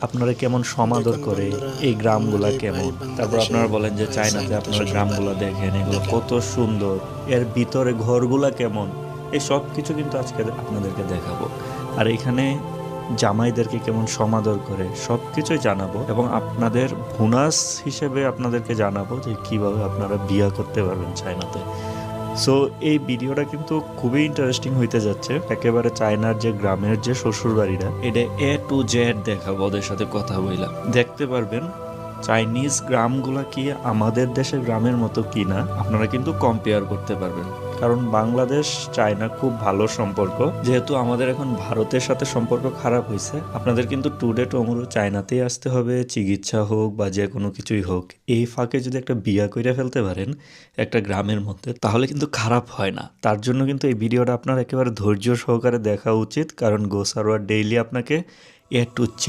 আপনারা কেমন সমাদর দেখুন করে, বন্ধুরা, এই গ্রামগুলা আমার এই ভাই কেমন? তারপর বাংলাদেশে আপনারা বলেন যে চায়নাতে চাকরিতে আপনারা গ্রামগুলা সফলতা দেখেন, এগুলো দেখেন। কত সুন্দর। এর ভিতরে ঘরগুলা কেমন? এই সবকিছু কিন্তু আজকে আপনাদেরকে দেখাবো। আর এখানে জামাইদেরকে কেমন সমাদর করে সবকিছুই জানাবো এবং আপনাদের বোনাস হিসেবে আপনাদেরকে জানাবো যে কিভাবে আপনারা বিয়া করতে পারবেন চায়নাতে। সো এই ভিডিওটা কিন্তু খুবই ইন্টারেস্টিং হইতে যাচ্ছে। একেবারে চায়নার যে গ্রামের যে শ্বশুর বাড়িটা, এটা A to Z দেখাবো ওদের সাথে কথা বইলা। দেখতে পারবেন চাইনিজ গ্রামগুলা কি আমাদের দেশের গ্রামের মতো কি না, আপনারা কিন্তু কম্পেয়ার করতে পারবেন। কারণ বাংলাদেশ চায়না খুব ভালো সম্পর্ক, যেহেতু আমাদের এখন ভারতের সাথে সম্পর্ক খারাপ হয়েছে, আপনাদের কিন্তু টুডে টুমরো চায়নাতেই আসতে হবে, চিকিৎসা হোক বা যে কোনো কিছুই হোক। এই ফাঁকে যদি একটা বিয়া কইরা ফেলতে পারেন একটা গ্রামের মধ্যে, তাহলে কিন্তু খারাপ হয় না। তার জন্য কিন্তু এই ভিডিওটা আপনার একেবারে ধৈর্য সহকারে দেখা উচিত, কারণ গোসারোয়ার ডেইলি আপনাকে A to Z